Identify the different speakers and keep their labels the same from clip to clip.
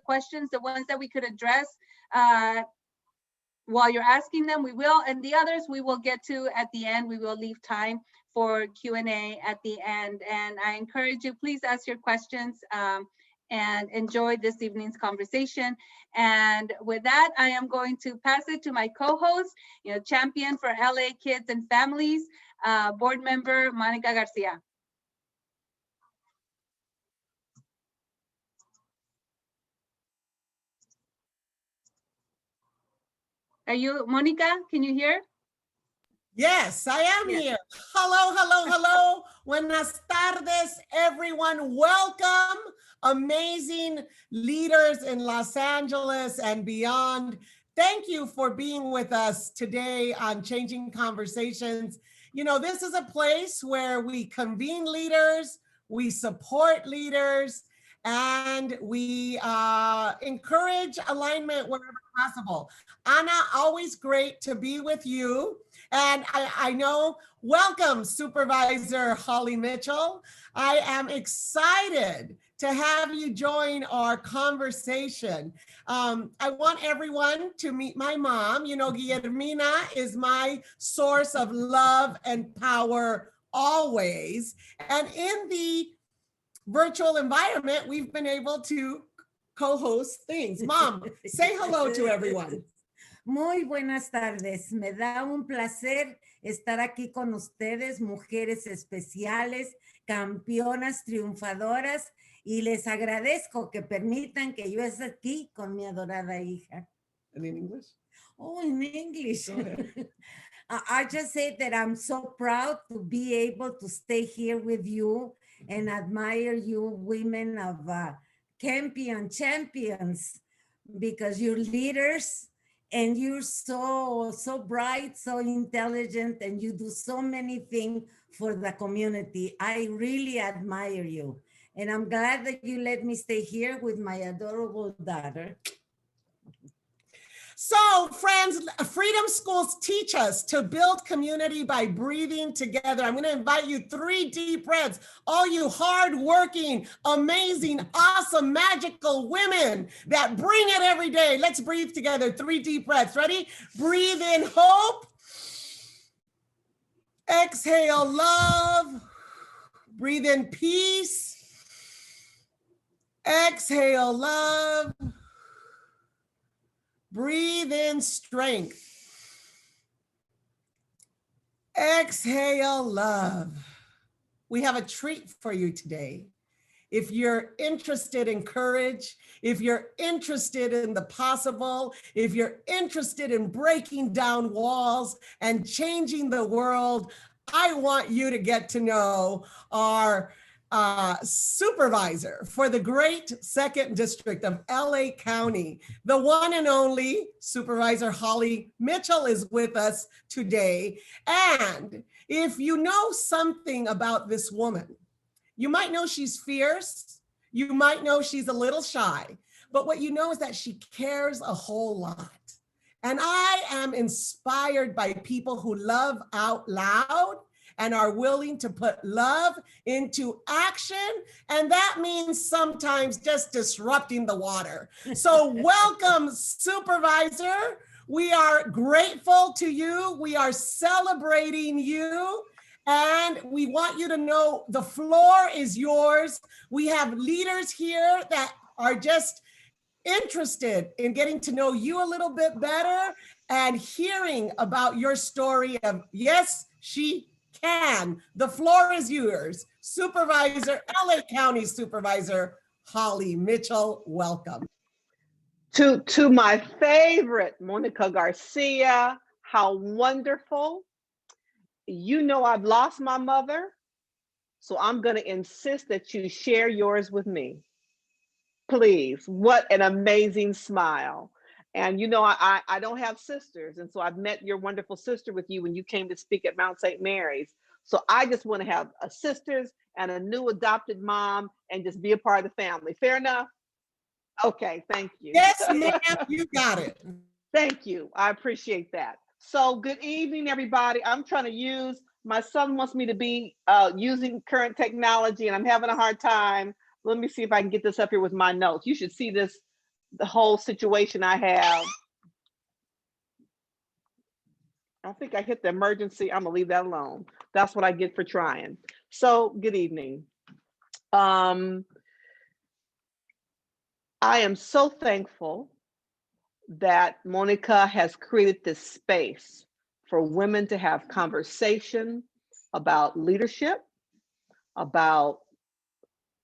Speaker 1: questions, the ones that we could address while you're asking them, we will, and the others we will get to at the end. We will leave time for Q&A at the end. And I encourage you, please ask your questions and enjoy this evening's conversation. And with that, I am going to pass it to my co-host, champion for LA Kids and Families, board member Monica Garcia. Are you, Monica, can you hear?
Speaker 2: Yes, I am here. Hello, hello, hello. Buenas tardes, everyone. Welcome, amazing leaders in Los Angeles and beyond. Thank you for being with us today on Changing Conversations. This is a place where we convene leaders, we support leaders, and we encourage alignment wherever possible. Ana, always great to be with you. And I know, welcome, Supervisor Holly Mitchell. I am excited to have you join our conversation. I want everyone to meet my mom. Guillermina is my source of love and power always. And in the virtual environment, we've been able to co-host things. Mom, say hello to everyone.
Speaker 3: Muy buenas tardes. Me da un placer estar aquí con ustedes, mujeres especiales, campeonas, triunfadoras, y les agradezco que permitan que yo esté aquí con mi adorada hija.
Speaker 2: And in English?
Speaker 3: Oh, in English. I just say that I'm so proud to be able to stay here with you and admire you women of champions, because you're leaders and you're so bright, so intelligent, and you do so many things for the community. I really admire you. And I'm glad that you let me stay here with my adorable daughter.
Speaker 2: So, friends, Freedom Schools teach us to build community by breathing together. I'm going to invite you 3 deep breaths. All you hardworking, amazing, awesome, magical women that bring it every day. Let's breathe together. 3 deep breaths. Ready? Breathe in hope. Exhale love. Breathe in peace. Exhale love. Breathe in strength. Exhale love. We have a treat for you today. If you're interested in courage, if you're interested in the possible, if you're interested in breaking down walls and changing the world, I want you to get to know our supervisor for the great 2nd District of LA County. The one and only Supervisor Holly Mitchell is with us today. And if you know something about this woman, you might know she's fierce, you might know she's a little shy, but what you know is that she cares a whole lot. And I am inspired by people who love out loud and are willing to put love into action. And that means sometimes just disrupting the water. So welcome, Supervisor. We are grateful to you. We are celebrating you. And we want you to know the floor is yours. We have leaders here that are just interested in getting to know you a little bit better and hearing about your story of, yes, she can. The floor is yours. Supervisor, LA County Supervisor Holly Mitchell, welcome.
Speaker 4: To my favorite, Monica Garcia, how wonderful. I've lost my mother, so I'm going to insist that you share yours with me. Please, what an amazing smile. And I don't have sisters, and so I've met your wonderful sister with you when you came to speak at Mount St. Mary's. So I just want to have a sisters and a new adopted mom and just be a part of the family. Fair enough? Okay, thank you.
Speaker 2: Yes, ma'am, you got it.
Speaker 4: Thank you. I appreciate that. So good evening, everybody. I'm trying to my son wants me to be using current technology, and I'm having a hard time. Let me see if I can get this up here with my notes. You should see this the whole situation I have. I think I hit the emergency. I'm gonna leave that alone. That's what I get for trying. So good evening. I am so thankful that Monica has created this space for women to have conversation about leadership, about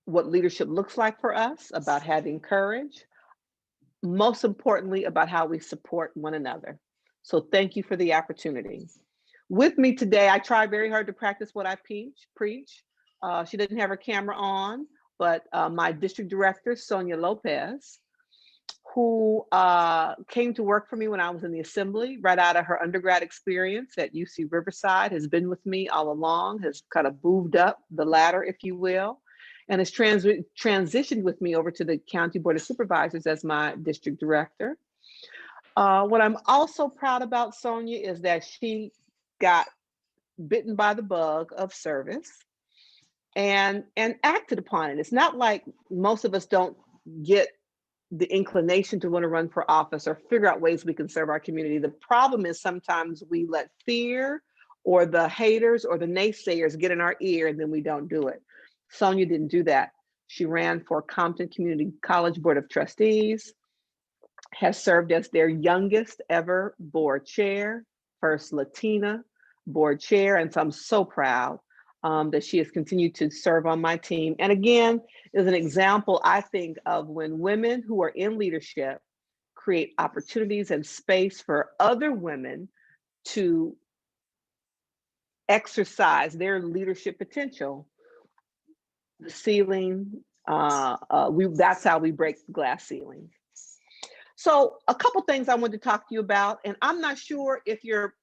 Speaker 4: what leadership looks like for us, about having courage, most importantly, about how we support one another. So thank you for the opportunity. With me today, I try very hard to practice what I preach. She didn't have her camera on, but my district director, Sonia Lopez, who came to work for me when I was in the assembly, right out of her undergrad experience at UC Riverside, has been with me all along, has kind of moved up the ladder, if you will, and has transitioned with me over to the County Board of Supervisors as my district director. What I'm also proud about Sonia is that she got bitten by the bug of service and acted upon it. It's not like most of us don't get the inclination to want to run for office or figure out ways we can serve our community. The problem is sometimes we let fear or the haters or the naysayers get in our ear and then we don't do it. Sonia didn't do that. She ran for Compton Community College Board of Trustees, has served as their youngest ever board chair, first Latina board chair. And so I'm so proud that she has continued to serve on my team. And again, is an example, I think, of when women who are in leadership create opportunities and space for other women to exercise their leadership potential. The ceiling, that's how we break the glass ceiling. So a couple things I wanted to talk to you about, and I'm not sure if your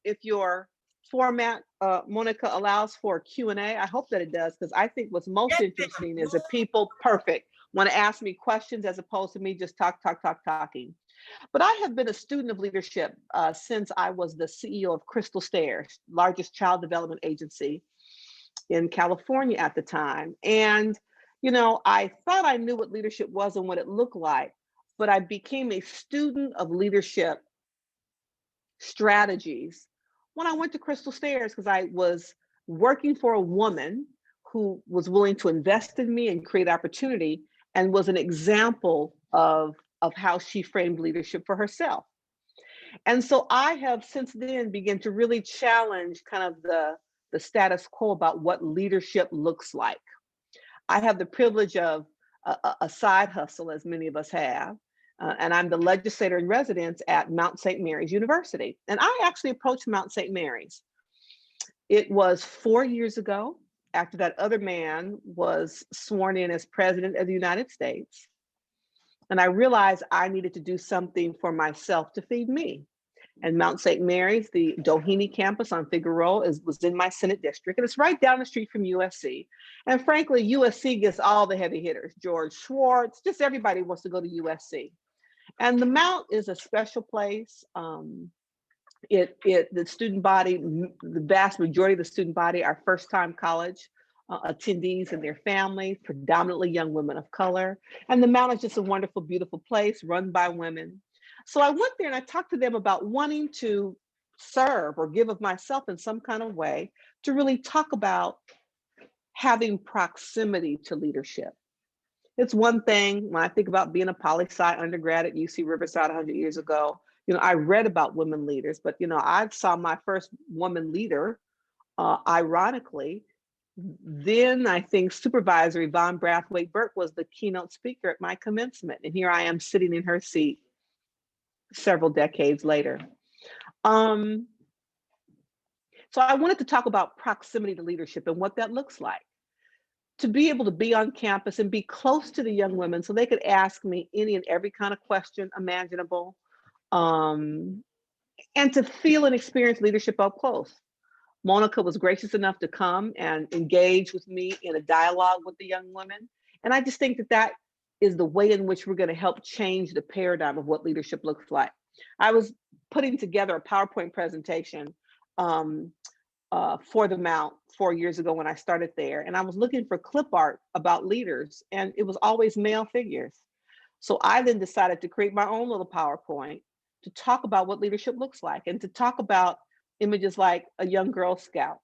Speaker 4: format, Monica, allows for Q&A. I hope that it does, because I think what's most interesting is that people want to ask me questions as opposed to me just talking. But I have been a student of leadership since I was the CEO of Crystal Stairs, largest child development agency in California at the time. And, you know, I thought I knew what leadership was and what it looked like, but I became a student of leadership strategies when I went to Crystal Stairs, because I was working for a woman who was willing to invest in me and create opportunity and was an example of how she framed leadership for herself. And so I have since then begun to really challenge kind of the status quo about what leadership looks like. I have the privilege of a side hustle, as many of us have, and I'm the legislator in residence at Mount St. Mary's University. And I actually approached Mount St. Mary's. It was 4 years ago, after that other man was sworn in as president of the United States. And I realized I needed to do something for myself to feed me. And Mount St. Mary's, the Doheny campus on Figueroa, was in my Senate district, and it's right down the street from USC. And frankly, USC gets all the heavy hitters, George Schwartz, just everybody wants to go to USC. And the Mount is a special place. The student body, the vast majority of the student body are first-time college attendees and their families, predominantly young women of color. And the Mount is just a wonderful, beautiful place run by women. So I went there and I talked to them about wanting to serve or give of myself in some kind of way to really talk about having proximity to leadership. It's one thing when I think about being a poli-sci undergrad at UC Riverside 100 years ago, you know, I read about women leaders, but, you know, I saw my first woman leader, ironically. Then I think Supervisor Yvonne Brathwaite Burke was the keynote speaker at my commencement. And here I am sitting in her seat several decades later. So I wanted to talk about proximity to leadership and what that looks like. To be able to be on campus and be close to the young women so they could ask me any and every kind of question imaginable, and to feel and experience leadership up close. Monica was gracious enough to come and engage with me in a dialogue with the young women. And I just think that that is the way in which we're going to help change the paradigm of what leadership looks like. I was putting together a PowerPoint presentation for the Mount 4 years ago when I started there. And I was looking for clip art about leaders, and it was always male figures. So I then decided to create my own little PowerPoint to talk about what leadership looks like, and to talk about images like a young Girl Scout,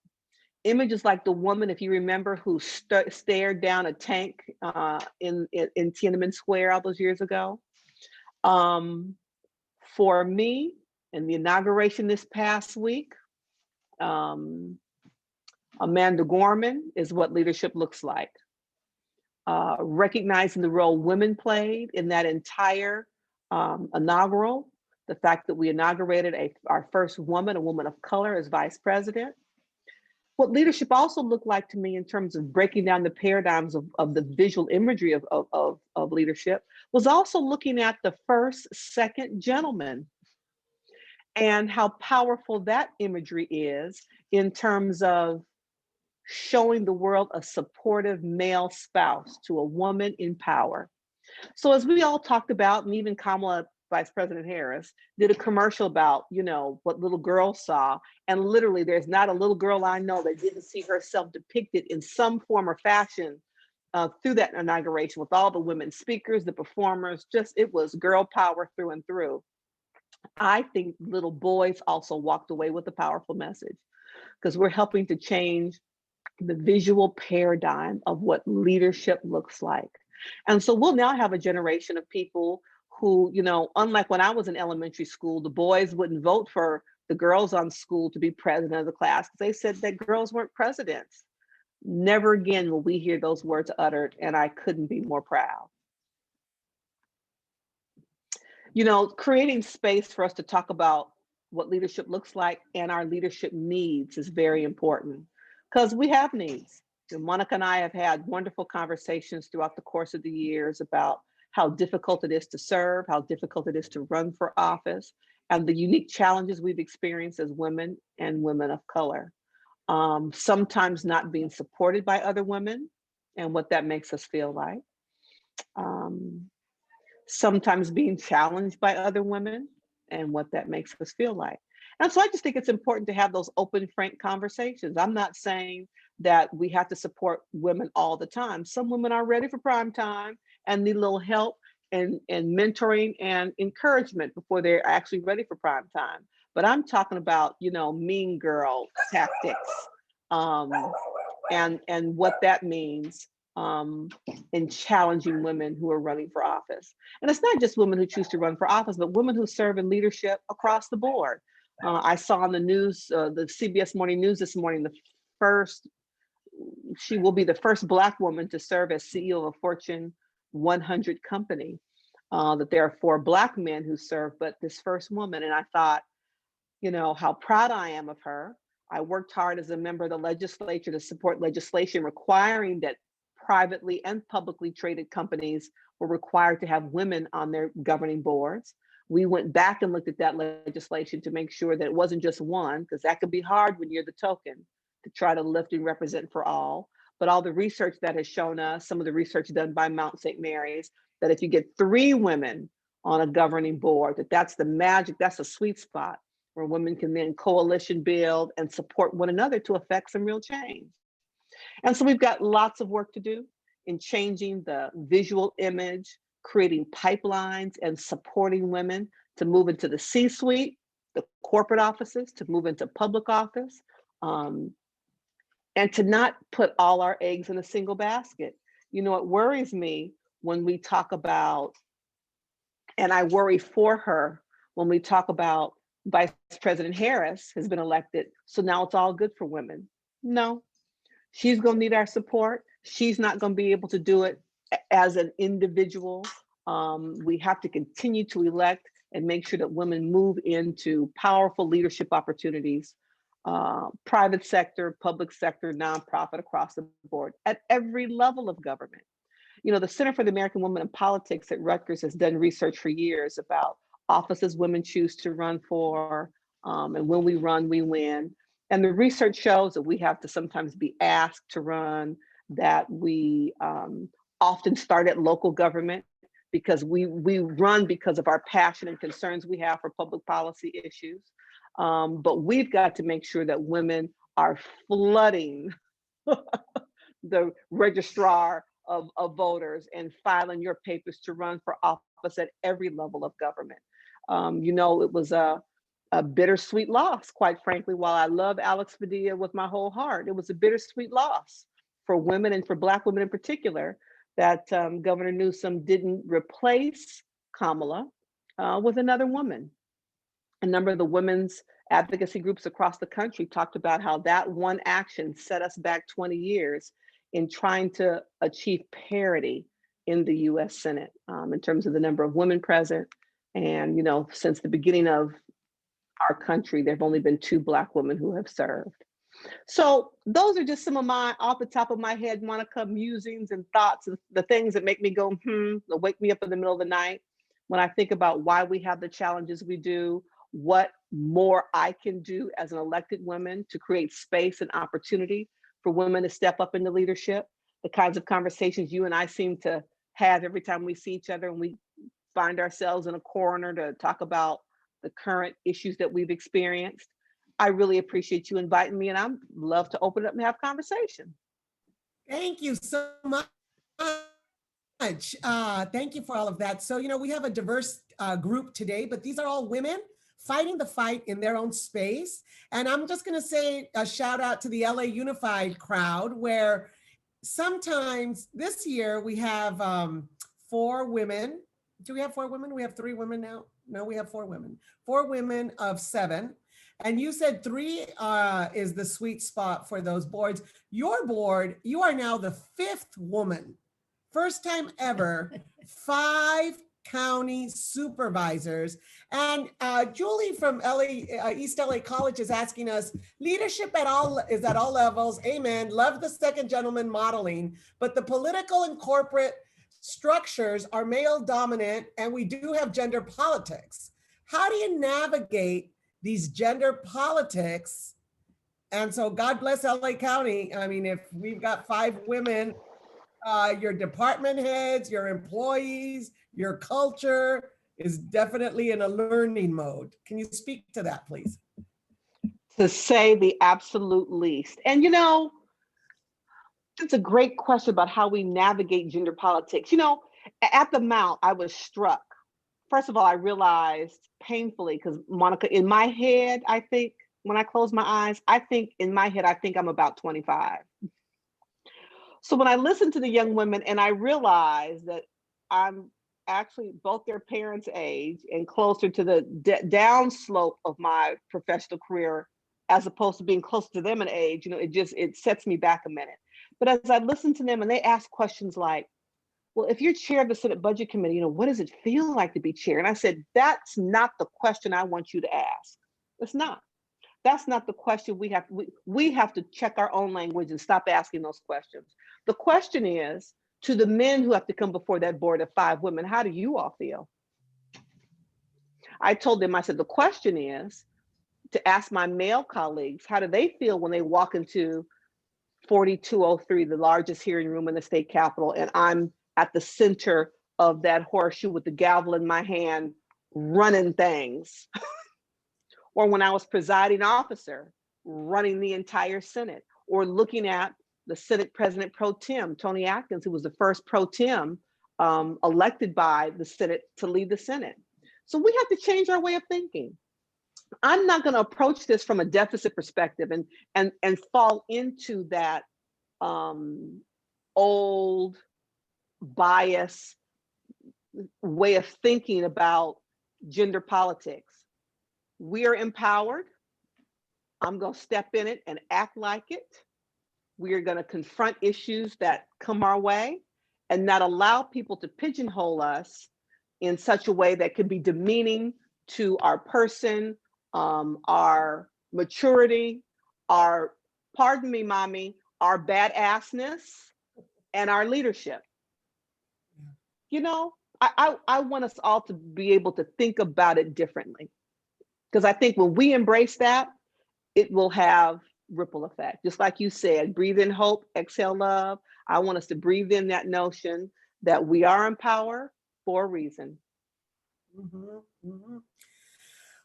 Speaker 4: images like the woman, if you remember, who stared down a tank in Tiananmen Square all those years ago. For me, in the inauguration this past week, Amanda Gorman is what leadership looks like. Recognizing the role women played in that entire inaugural, the fact that we inaugurated our first woman, a woman of color, as vice president. What leadership also looked like to me in terms of breaking down the paradigms of the visual imagery of leadership was also looking at the first, second gentleman and how powerful that imagery is in terms of showing the world a supportive male spouse to a woman in power. So as we all talked about, and even Kamala, Vice President Harris, did a commercial about, what little girls saw. And literally there's not a little girl I know that didn't see herself depicted in some form or fashion through that inauguration, with all the women speakers, the performers, it was girl power through and through. I think little boys also walked away with a powerful message, because we're helping to change the visual paradigm of what leadership looks like. And so we'll now have a generation of people who, unlike when I was in elementary school, the boys wouldn't vote for the girls on school to be president of the class because they said that girls weren't presidents. Never again will we hear those words uttered, and I couldn't be more proud. Creating space for us to talk about what leadership looks like and our leadership needs is very important, because we have needs. Monica and I have had wonderful conversations throughout the course of the years about how difficult it is to serve, how difficult it is to run for office, and the unique challenges we've experienced as women and women of color. Sometimes not being supported by other women and what that makes us feel like. Sometimes being challenged by other women and what that makes us feel like. And so I just think it's important to have those open, frank conversations. I'm not saying that we have to support women all the time. Some women are ready for prime time and need a little help and mentoring and encouragement before they're actually ready for prime time. But I'm talking about, mean girl tactics and what that means in challenging women who are running for office. And it's not just women who choose to run for office, but women who serve in leadership across the board. I saw on the news, the CBS Morning News this morning, she will be the first Black woman to serve as CEO of a Fortune 100 company. That there are 4 Black men who serve, but this first woman. And I thought, how proud I am of her. I worked hard as a member of the legislature to support legislation requiring that privately and publicly traded companies were required to have women on their governing boards. We went back and looked at that legislation to make sure that it wasn't just one, because that could be hard when you're the token, to try to lift and represent for all. But all the research that has shown us, some of the research done by Mount St. Mary's, that if you get 3 women on a governing board, that's the magic, that's a sweet spot where women can then coalition build and support one another to affect some real change. And so we've got lots of work to do in changing the visual image, creating pipelines and supporting women to move into the C-suite, the corporate offices, to move into public office, and to not put all our eggs in a single basket. It worries me when we talk about, and I worry for her when we talk about Vice President Harris has been elected, so now it's all good for women. No, she's going to need our support. She's not going to be able to do it as an individual. We have to continue to elect and make sure that women move into powerful leadership opportunities, private sector, public sector, nonprofit, across the board, at every level of government. The Center for the American Woman in Politics at Rutgers has done research for years about offices women choose to run for, and when we run, we win. And the research shows that we have to sometimes be asked to run, that we often start at local government because we run because of our passion and concerns we have for public policy issues. But we've got to make sure that women are flooding the registrar of voters and filing your papers to run for office office at every level of government. It was a bittersweet loss, quite frankly. While I love Alex Padilla with my whole heart, it was a bittersweet loss for women and for Black women in particular that Governor Newsom didn't replace Kamala with another woman. A number of the women's advocacy groups across the country talked about how that one action set us back 20 years in trying to achieve parity in the US Senate in terms of the number of women present. And, since the beginning of our country, there have only been 2 Black women who have served. So those are just some of my, off the top of my head, Monica, musings and thoughts, and the things that make me go, that wake me up in the middle of the night when I think about why we have the challenges we do, what more I can do as an elected woman to create space and opportunity for women to step up into leadership, the kinds of conversations you and I seem to have every time we see each other and we find ourselves in a corner to talk about the current issues that we've experienced. I really appreciate you inviting me, and I'd love to open it up and have conversation.
Speaker 2: Thank you so much. Thank you for all of that. So, we have a diverse group today, but these are all women fighting the fight in their own space. And I'm just going to say a shout out to the LA Unified crowd, where sometimes this year we have 4 women. Do we have 4 women? We have 3 women now? No, we have 4 women. 4 women of 7. And you said 3 is the sweet spot for those boards. Your board, you are now the 5th woman. First time ever, 5 county supervisors. And Julie from East LA College is asking us, leadership is at all levels. Amen. Love the second gentleman modeling, but the political and corporate structures are male dominant, and we do have gender politics. How do you navigate these gender politics? And so God bless LA County. I mean, if we've got 5 women, your department heads, your employees, your culture is definitely in a learning mode. Can you speak to that, please?
Speaker 4: To say the absolute least. And it's a great question about how we navigate gender politics. At the Mount, I was struck. First of all, I realized painfully, because Monica, in my head, I think when I close my eyes, I think I'm about 25. So when I listen to the young women and I realize that I'm actually both their parents' age and closer to the downslope of my professional career, as opposed to being closer to them in age, it sets me back a minute. But as I listen to them and they ask questions like, well, if you're chair of the Senate Budget Committee, what does it feel like to be chair? And I said, that's not the question I want you to ask. It's not. That's not the question we have to check our own language and stop asking those questions. The question is, to the men who have to come before that board of 5 women, how do you all feel? I told them, I said, the question is to ask my male colleagues, how do they feel when they walk into 4203, the largest hearing room in the state capitol, and I'm at the center of that horseshoe with the gavel in my hand, running things. Or when I was presiding officer, running the entire Senate, or looking at the Senate President Pro Tem, Tony Atkins, who was the first Pro Tem elected by the Senate to lead the Senate. So we have to change our way of thinking. I'm not going to approach this from a deficit perspective and fall into that old bias way of thinking about gender politics. We are empowered. I'm going to step in it and act like it. We are going to confront issues that come our way and not allow people to pigeonhole us in such a way that could be demeaning to our person, our maturity, our, pardon me, mommy, our badassness, and our leadership. I want us all to be able to think about it differently. Because I think when we embrace that, it will have ripple effect. Just like you said, breathe in hope, exhale love. I want us to breathe in that notion that we are in power for a reason.
Speaker 2: Mm-hmm, mm-hmm.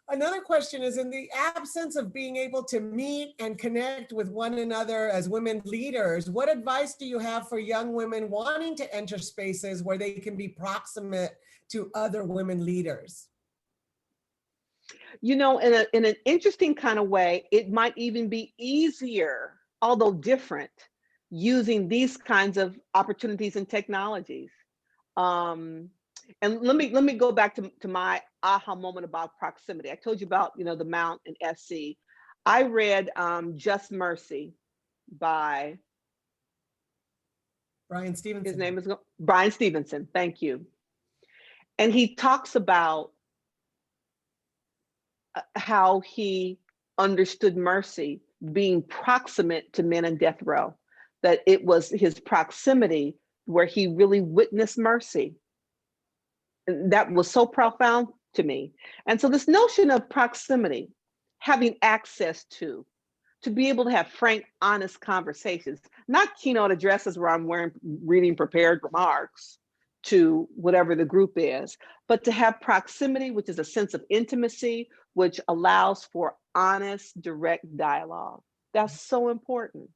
Speaker 2: Another question is, in the absence of being able to meet and connect with one another as women leaders, what advice do you have for young women wanting to enter spaces where they can be proximate to other women leaders?
Speaker 4: You know, in an interesting kind of way, it might even be easier, although different, using these kinds of opportunities and technologies. Um, and let me go back to my aha moment about proximity. I told you about, you know, the Mount and SC. I read Just Mercy by,
Speaker 2: Brian Stevenson.
Speaker 4: his name is Brian Stevenson. Thank you. And he talks about how he understood mercy being proximate to men in death row, that it was his proximity where he really witnessed mercy. And that was so profound to me. And so this notion of proximity, having access to be able to have frank, honest conversations, not keynote addresses where I'm reading prepared remarks to whatever the group is, but to have proximity, which is a sense of intimacy, which allows for honest, direct dialogue. That's so important.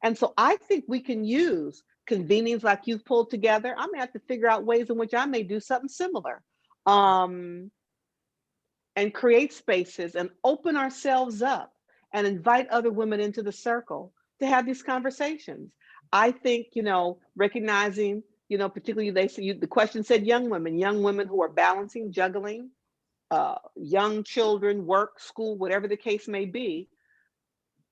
Speaker 4: And so I think we can use convenings like you've pulled together. I'm gonna have to figure out ways in which I may do something similar, and create spaces and open ourselves up and invite other women into the circle to have these conversations. I think, you know, recognizing, you know, particularly the question said young women who are balancing, juggling, young children, work, school, whatever the case may be,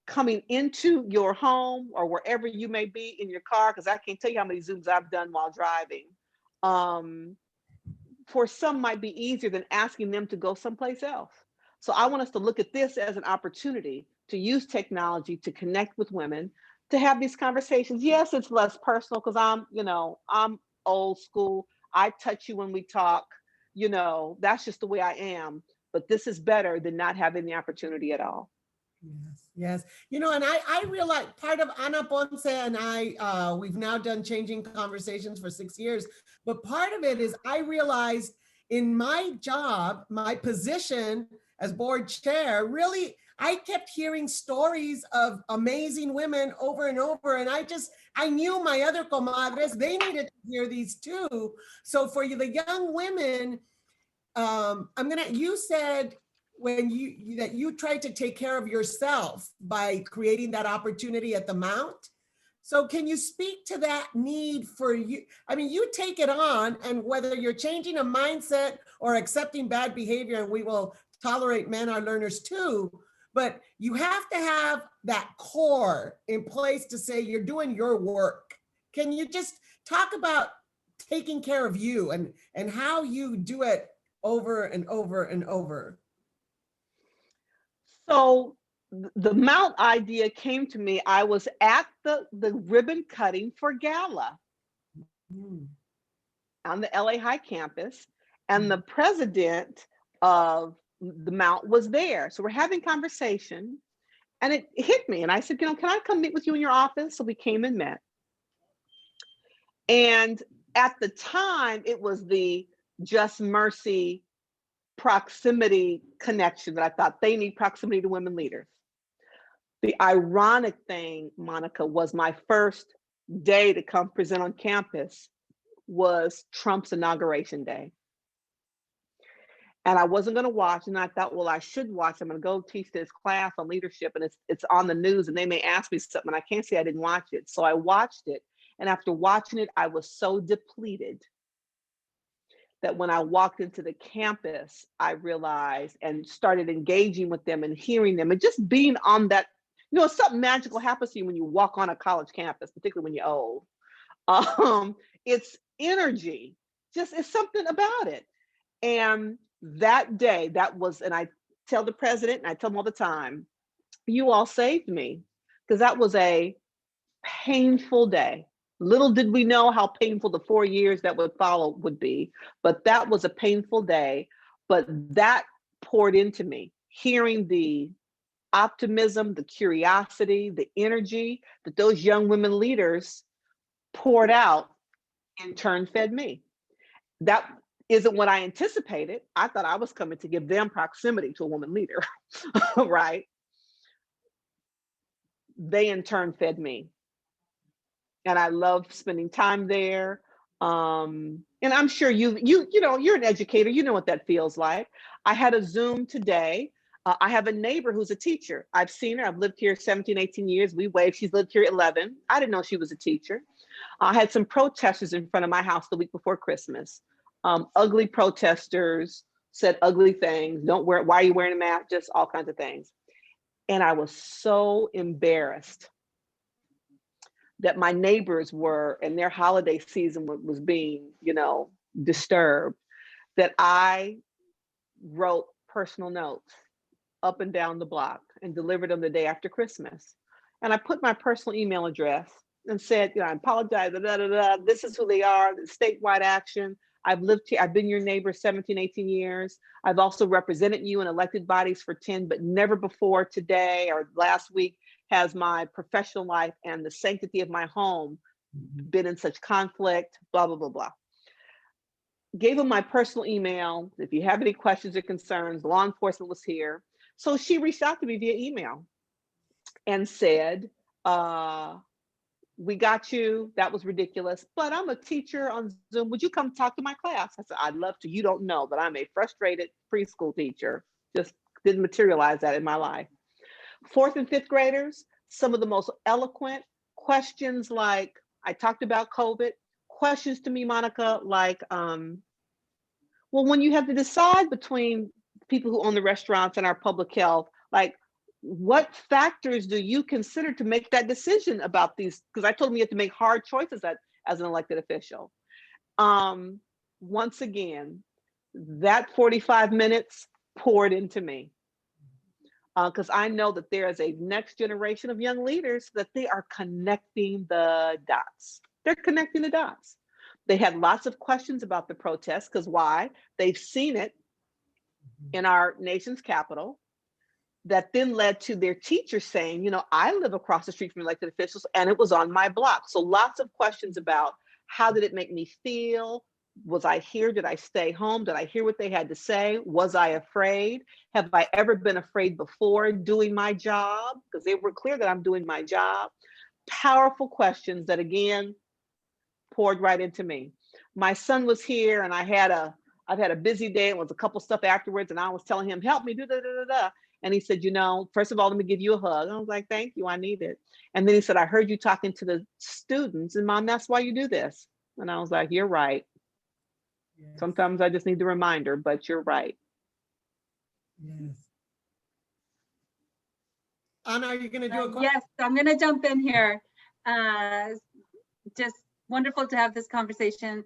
Speaker 4: coming into your home or wherever you may be in your car, because I can't tell you how many Zooms I've done while driving. For some might be easier than asking them to go someplace else. So I want us to look at this as an opportunity to use technology to connect with women, to have these conversations. Yes, it's less personal because I'm old school. I touch you when we talk, you know, that's just the way I am. But this is better than not having the opportunity at all.
Speaker 2: Yes, yes. You know, and I realize part of Ana Ponce and I, we've now done Changing Conversations for 6 years, but part of it is I realized in my job, my position as board chair, really, I kept hearing stories of amazing women over and over. And I knew my other comadres, they needed to hear these too. So for the young women, you said, when you tried to take care of yourself by creating that opportunity at the Mount. So can you speak to that need for you? I mean, you take it on, and whether you're changing a mindset or accepting bad behavior, and we will tolerate men are learners too, but you have to have that core in place to say you're doing your work. Can you just talk about taking care of you and how you do it over and over and over?
Speaker 4: So the Mount idea came to me. I was at the ribbon cutting for Gala on the LA High campus, and the president of the Mount was there. So we're having conversation, and it hit me. And I said, you know, can I come meet with you in your office? So we came and met. And at the time, it was the Just Mercy proximity connection that I thought they need proximity to women leaders. The ironic thing, Monica, was my first day to come present on campus was Trump's inauguration day. And I wasn't going to watch, and I thought, well, I should watch. I'm going to go teach this class on leadership, and it's on the news, and they may ask me something. I can't say I didn't watch it. So I watched it, and after watching it, I was so depleted that when I walked into the campus, I realized and started engaging with them and hearing them and just being on that, you know, something magical happens to you when you walk on a college campus, particularly when you're old. It's energy, just it's something about it. And that day, and I tell the president, and I tell him all the time, you all saved me, because that was a painful day. Little did we know how painful the 4 years that would follow would be, but that was a painful day. But that poured into me, hearing the optimism, the curiosity, the energy that those young women leaders poured out, in turn fed me. That isn't what I anticipated. I thought I was coming to give them proximity to a woman leader, right? They in turn fed me. And I love spending time there. And I'm sure you know, you're an educator, you know what that feels like. I had a Zoom today. I have a neighbor who's a teacher. I've seen her, I've lived here 17, 18 years. We waved, she's lived here 11. I didn't know she was a teacher. I had some protesters in front of my house the week before Christmas. Ugly protesters said ugly things. Don't wear, why are you wearing a mask? Just all kinds of things. And I was so embarrassed that my neighbors were, and their holiday season was being, you know, disturbed, that I wrote personal notes up and down the block and delivered them the day after Christmas. And I put my personal email address and said, you know, I apologize, this is who they are, statewide action. I've lived here, I've been your neighbor 17, 18 years. I've also represented you in elected bodies for 10, but never before today or last week has my professional life and the sanctity of my home been in such conflict, blah, blah, blah, blah. Gave them my personal email. If you have any questions or concerns, law enforcement was here. So she reached out to me via email and said, we got you, that was ridiculous, but I'm a teacher on Zoom. Would you come talk to my class? I said, I'd love to. You don't know, but I'm a frustrated preschool teacher. Just didn't materialize that in my life. 4th and 5th graders, some of the most eloquent questions, like I talked about COVID, questions to me, Monica, like, well, when you have to decide between people who own the restaurants and our public health, like, what factors do you consider to make that decision about these? Because I told them you have to make hard choices as an elected official. Once again, that 45 minutes poured into me. Because I know that there is a next generation of young leaders that they are connecting the dots. They're connecting the dots. They had lots of questions about the protests, because why? They've seen it in our nation's capital. That then led to their teachers saying, you know, I live across the street from elected officials and it was on my block. So lots of questions about how did it make me feel? Was I here? Did I stay home? Did I hear what they had to say? Was I afraid? Have I ever been afraid before doing my job? Because they were clear that I'm doing my job. Powerful questions that, again, poured right into me. My son was here and I've had a busy day. It was a couple stuff afterwards and I was telling him, help me do da da da da. And he said, you know, first of all, let me give you a hug. I was like, thank you, I need it. And then he said, I heard you talking to the students and Mom, that's why you do this. And I was like, you're right. Yes. Sometimes I just need the reminder, but you're right.
Speaker 2: Yes. Anna, are you gonna do a question?
Speaker 1: Yes, I'm gonna jump in here. Just wonderful to have this conversation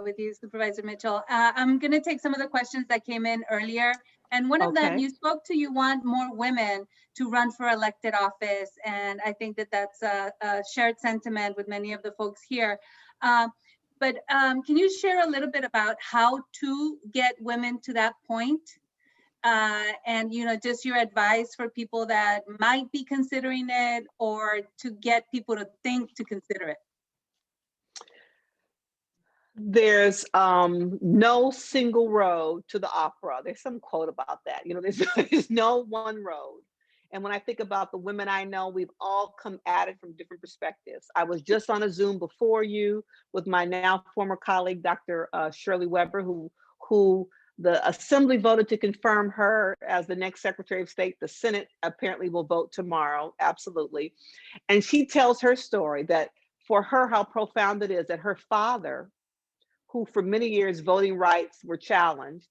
Speaker 1: with you, Supervisor Mitchell. I'm gonna take some of the questions that came in earlier. And one of them, you spoke to, you want more women to run for elected office. And I think that that's a shared sentiment with many of the folks here. But can you share a little bit about how to get women to that point? And, you know, just your advice for people that might be considering it or to get people to think to consider it?
Speaker 4: There's no single road to the opera. There's some quote about that. You know, there's no one road. And when I think about the women I know, we've all come at it from different perspectives. I was just on a Zoom before you with my now former colleague, Dr. Shirley Weber, who the Assembly voted to confirm her as the next Secretary of State. The Senate apparently will vote tomorrow, absolutely. And she tells her story that for her, how profound it is that her father, who for many years voting rights were challenged,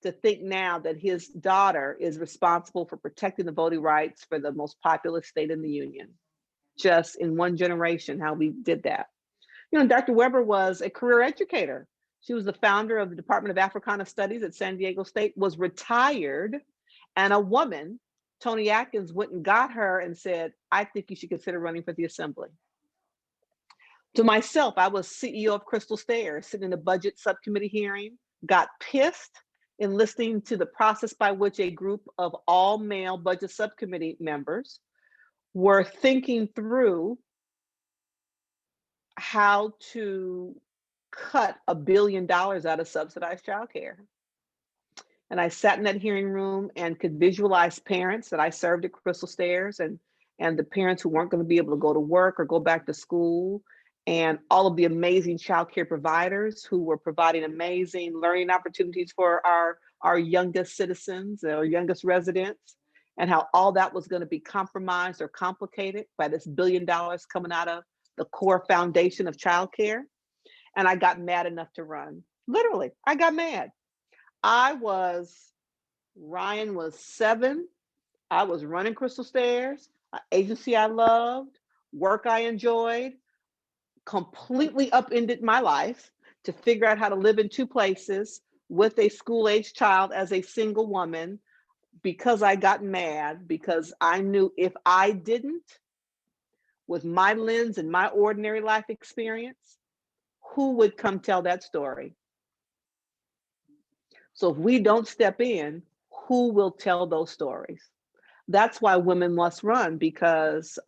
Speaker 4: to think now that his daughter is responsible for protecting the voting rights for the most populous state in the union. Just in one generation, how we did that. You know, Dr. Weber was a career educator. She was the founder of the Department of Africana Studies at San Diego State, was retired, and a woman, Tony Atkins, went and got her and said, I think you should consider running for the Assembly. To myself, I was CEO of Crystal Stairs, sitting in a budget subcommittee hearing, got pissed in listening to the process by which a group of all male budget subcommittee members were thinking through how to cut $1 billion out of subsidized childcare. And I sat in that hearing room and could visualize parents that I served at Crystal Stairs, and the parents who weren't going to be able to go to work or go back to school, and all of the amazing childcare providers who were providing amazing learning opportunities for our youngest citizens, our youngest residents, and how all that was going to be compromised or complicated by this $1 billion coming out of the core foundation of childcare. And I got mad enough to run. Literally, I got mad. Ryan was 7. I was running Crystal Stairs, an agency I loved, work I enjoyed, completely upended my life to figure out how to live in 2 places with a school-age child as a single woman, because I got mad, because I knew if I didn't, with my lens and my ordinary life experience, who would come tell that story? So if we don't step in, who will tell those stories? That's why women must run, because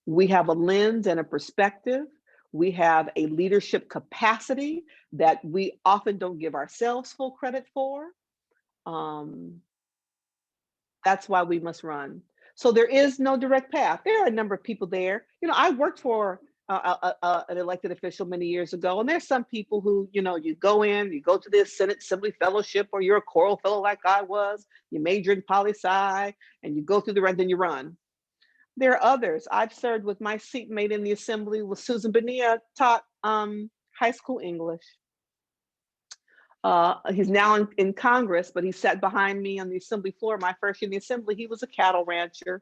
Speaker 4: we have a lens and a perspective. We have a leadership capacity that we often don't give ourselves full credit for. That's why we must run. So there is no direct path. There are a number of people there. You know, I worked for an elected official many years ago, and there's some people who, you know, you go to the Senate Assembly Fellowship, or you're a choral fellow like I was, you major in poli-sci, and you go through the rank, then you run. There are others. I've served with my seatmate in the assembly with Susan Bonilla, taught high school English. He's now in Congress, but he sat behind me on the assembly floor my first year in the assembly. He was a cattle rancher.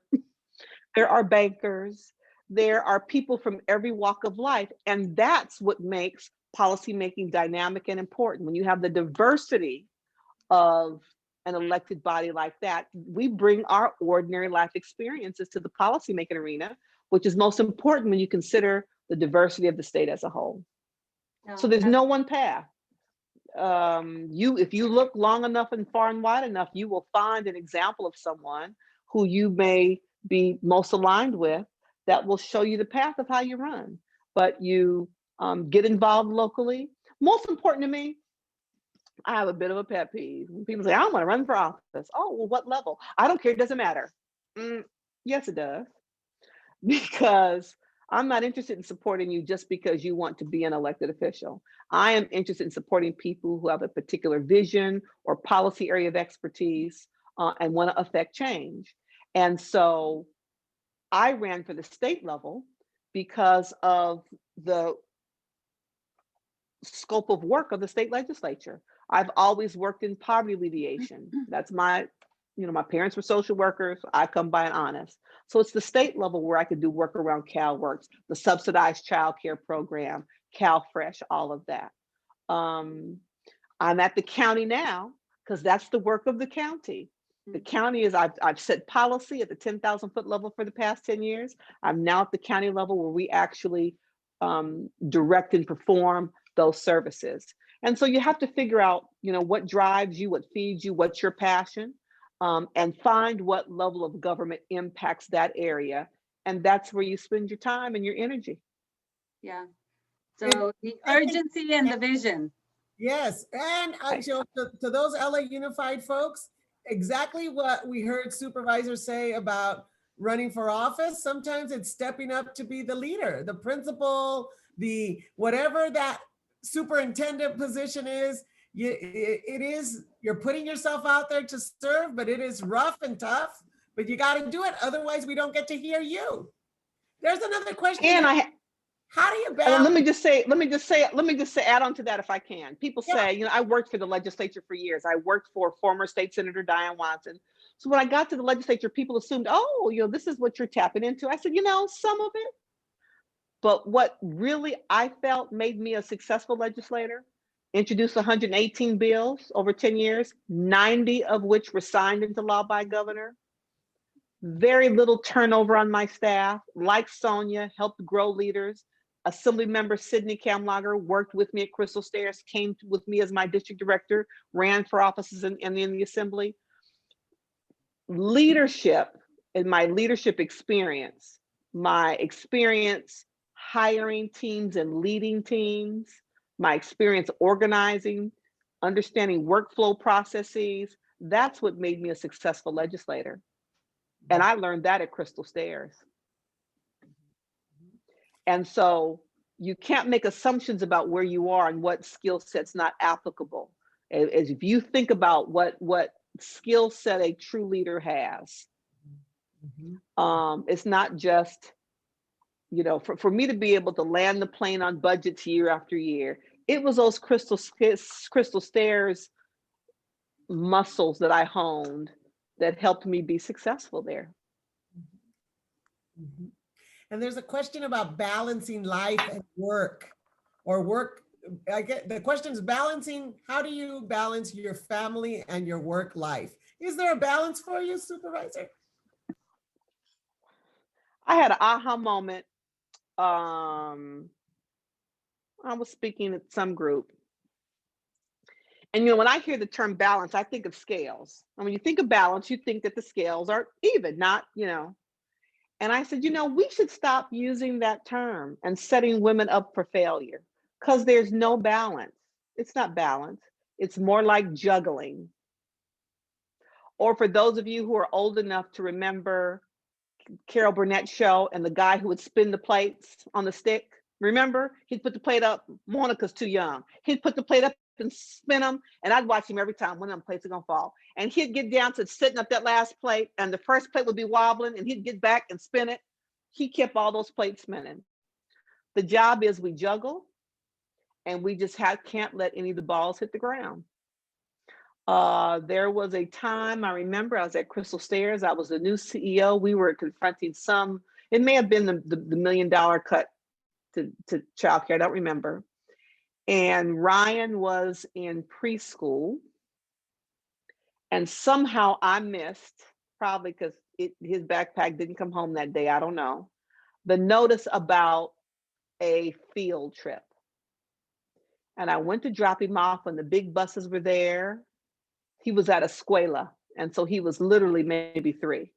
Speaker 4: There are bankers. There are people from every walk of life. And that's what makes policymaking dynamic and important. When you have the diversity of an elected body like that, we bring our ordinary life experiences to the policymaking arena, which is most important when you consider the diversity of the state as a whole. So there's no one path. If you look long enough and far and wide enough, you will find an example of someone who you may be most aligned with that will show you the path of how you run. But you get involved locally. Most important to me, I have a bit of a pet peeve. When people say, I don't want to run for office. Oh, well, what level? I don't care, it doesn't matter. Yes, it does. Because I'm not interested in supporting you just because you want to be an elected official. I am interested in supporting people who have a particular vision or policy area of expertise and want to affect change. And so I ran for the state level because of the scope of work of the state legislature. I've always worked in poverty alleviation. That's my parents were social workers. I come by and honest. So it's the state level where I could do work around CalWorks, the subsidized child care program, CalFresh, all of that. I'm at the county now because that's the work of the county. The county is, I've set policy at the 10,000 foot level for the past 10 years. I'm now at the county level where we actually direct and perform those services. And so you have to figure out, what drives you, what feeds you, what's your passion, and find what level of government impacts that area. And that's where you spend your time and your energy.
Speaker 1: Yeah. So the urgency and the vision.
Speaker 2: Yes. And to those LA Unified folks, exactly what we heard Supervisor say about running for office. Sometimes it's stepping up to be the leader, the principal, the whatever that superintendent position is. You're putting yourself out there to serve, but it is rough and tough, but you got to do it. Otherwise we don't get to hear you. There's another question.
Speaker 4: And
Speaker 2: how do you balance?
Speaker 4: Let me just say, add on to that if I can. People say, I worked for the legislature for years. I worked for former State Senator Diane Watson. So when I got to the legislature, people assumed, this is what you're tapping into. I said, some of it. But what really I felt made me a successful legislator, introduced 118 bills over 10 years, 90 of which were signed into law by governor. Very little turnover on my staff. Like Sonia, helped grow leaders. Assembly member Sidney Kamlager worked with me at Crystal Stairs, came with me as my district director, ran for offices in the assembly. Leadership and my leadership experience, my experience hiring teams and leading teams, my experience organizing, understanding workflow processes. That's what made me a successful legislator. And I learned that at Crystal Stairs. And so you can't make assumptions about where you are and what skill set's not applicable. As if you think about what skill set a true leader has, it's not just, you know, for me to be able to land the plane on budgets year after year, it was those Crystal Stairs muscles that I honed that helped me be successful there.
Speaker 2: And there's a question about balancing life and work, or work. I get the question is balancing. How do you balance your family and your work life? Is there a balance for you, Supervisor?
Speaker 4: I had an aha moment. I was speaking at some group. And you know, when I hear the term balance, I think of scales. And when you think of balance, you think that the scales are even, not, you know. And I said, you know, we should stop using that term and setting women up for failure, because there's no balance. It's not balance. It's more like juggling. Or for those of you who are old enough to remember Carol Burnett's show and the guy who would spin the plates on the stick, remember? He'd put the plate up. Monica's too young. He'd put the plate up and spin them, and I'd watch him every time. One of them plates are gonna fall, and he'd get down to setting up that last plate, and the first plate would be wobbling, and he'd get back and spin it. He kept all those plates spinning. The job is we juggle, and we just can't let any of the balls hit the ground. There was a time I remember I was at Crystal Stairs. I was the new CEO. We were confronting some, it may have been the $1 million cut to childcare, I don't remember. And Ryan was in preschool, and somehow I missed, probably because his backpack didn't come home that day, I don't know, the notice about a field trip. And I went to drop him off when the big buses were there. He was at Escuela, and so he was literally maybe 3.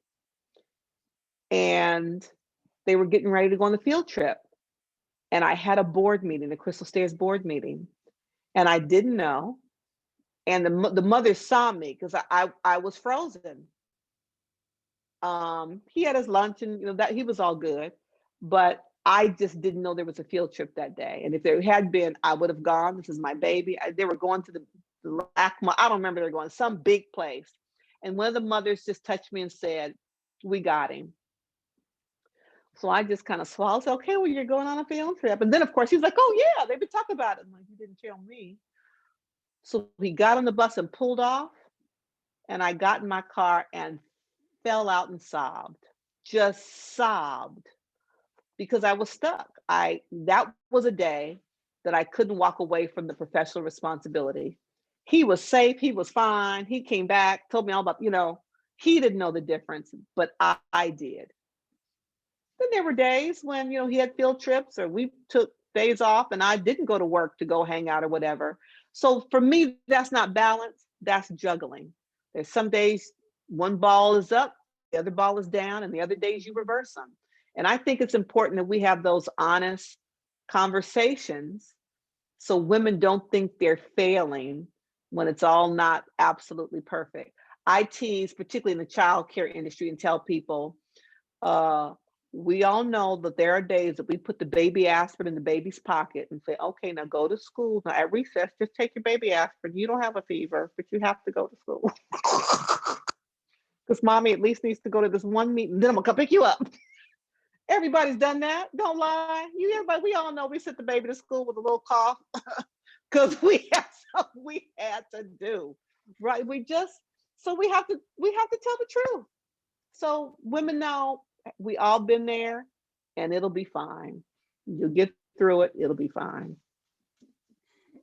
Speaker 4: And they were getting ready to go on the field trip. And I had a board meeting, the Crystal Stairs board meeting, and I didn't know. And the mother saw me because I was frozen. He had his lunch, and you know that he was all good, but I just didn't know there was a field trip that day. And if there had been, I would have gone. This is my baby. They were going to the LACMA. I don't remember, they're going some big place. And one of the mothers just touched me and said, "We got him." So I just kind of swallowed, said, "Okay, well, you're going on a field trip." And then of course he's like, "Oh yeah, they've been talking about it." I'm like, "You didn't tell me." So he got on the bus and pulled off, and I got in my car and fell out and sobbed, just sobbed, because I was stuck. That was a day that I couldn't walk away from the professional responsibility. He was safe, he was fine. He came back, told me all about, you know, he didn't know the difference, but I did. Then there were days when, you know, he had field trips or we took days off and I didn't go to work to go hang out or whatever. So for me, that's not balance, that's juggling. There's some days one ball is up, the other ball is down, and the other days you reverse them. And I think it's important that we have those honest conversations so women don't think they're failing when it's all not absolutely perfect. I tease, particularly in the childcare industry, and tell people, we all know that there are days that we put the baby aspirin in the baby's pocket and say, "Okay, now go to school. Now at recess, just take your baby aspirin. You don't have a fever, but you have to go to school." Because mommy at least needs to go to this one meeting, then I'm gonna come pick you up. Everybody's done that. Don't lie. Everybody, we all know we sent the baby to school with a little cough because we had something we had to do, right? We have to tell the truth. So women know we all been there, and it'll be fine. You'll get through it. It'll be fine.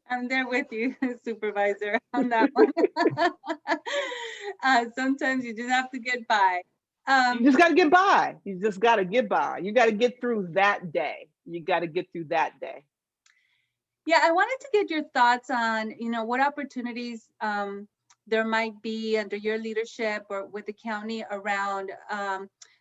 Speaker 1: I'm there with you, Supervisor, on that one. Sometimes you just have to get by.
Speaker 4: You just got to get by. You just got to get by. You got to get through that day. You got to get through that day.
Speaker 1: Yeah, I wanted to get your thoughts on, you know, what opportunities there might be under your leadership or with the county around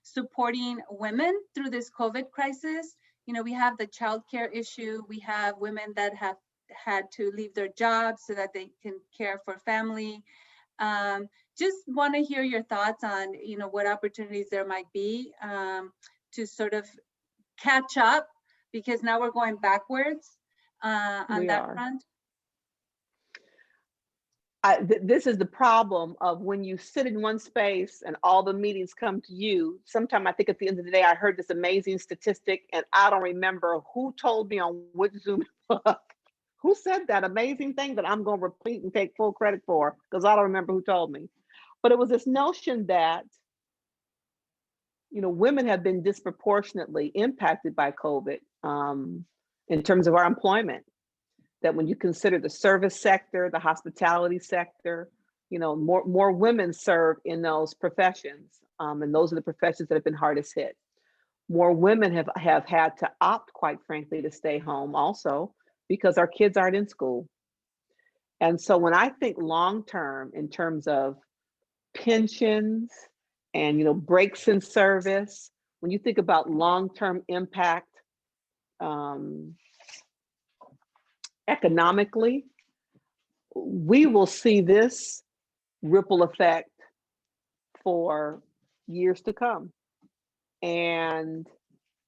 Speaker 1: supporting women through this COVID crisis. we have the childcare issue. We have women that have had to leave their jobs so that they can care for family. Just want to hear your thoughts on, what opportunities there might be to sort of catch up, because now we're going backwards on
Speaker 4: We
Speaker 1: that
Speaker 4: are.
Speaker 1: front.
Speaker 4: This is the problem of when you sit in one space and all the meetings come to you. Sometimes I think at the end of the day, I heard this amazing statistic and I don't remember who told me on which Zoom who said that amazing thing that I'm going to repeat and take full credit for, because I don't remember who told me. But it was this notion that, women have been disproportionately impacted by COVID in terms of our employment. That when you consider the service sector, the hospitality sector, more women serve in those professions. And those are the professions that have been hardest hit. More women have had to opt, quite frankly, to stay home also because our kids aren't in school. And so when I think long-term in terms of pensions and, breaks in service, when you think about long-term impact, economically, we will see this ripple effect for years to come. And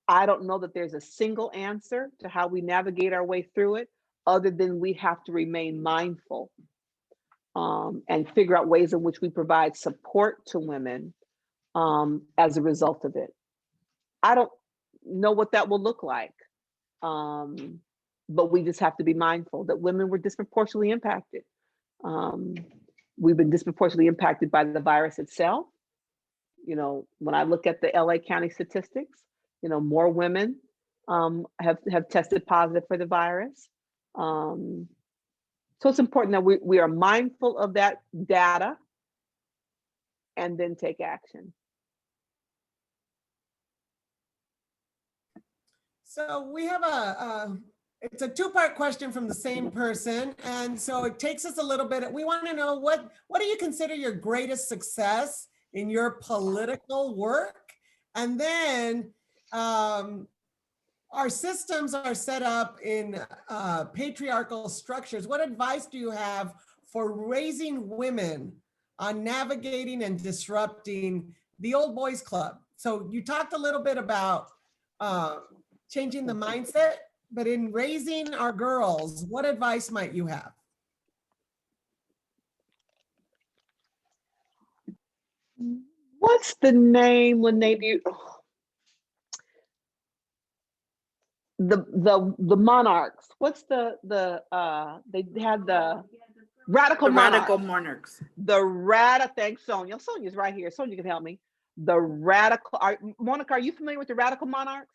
Speaker 4: I don't know that there's a single answer to how we navigate our way through it, other than we have to remain mindful and figure out ways in which we provide support to women as a result of it. I don't know what that will look like. But we just have to be mindful that women were disproportionately impacted. We've been disproportionately impacted by the virus itself. When I look at the LA County statistics, more women have tested positive for the virus. So it's important that we are mindful of that data and then take action.
Speaker 2: So we have it's a two-part question from the same person. And so it takes us a little bit. We want to know what do you consider your greatest success in your political work? And then our systems are set up in patriarchal structures. What advice do you have for raising women on navigating and disrupting the old boys club? So you talked a little bit about changing the mindset, but in raising our girls, what advice might you have?
Speaker 4: What's the name when they do the monarchs? What's they had the radical
Speaker 5: monarchs.
Speaker 4: Thanks, Sonia. Sonia's right here. Sonia can help me. The radical, Monica, are you familiar with the radical monarchs?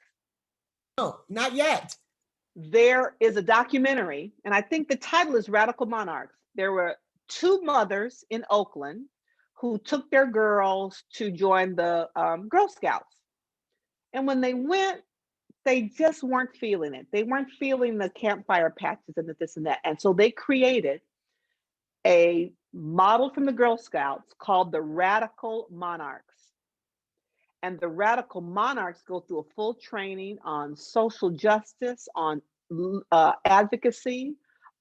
Speaker 2: No, not yet.
Speaker 4: There is a documentary, and I think the title is Radical Monarchs. There were two mothers in Oakland who took their girls to join the Girl Scouts. And when they went, they just weren't feeling it. They weren't feeling the campfire patches and the this and that. And so they created a model from the Girl Scouts called the Radical Monarchs. And the Radical Monarchs go through a full training on social justice, on advocacy.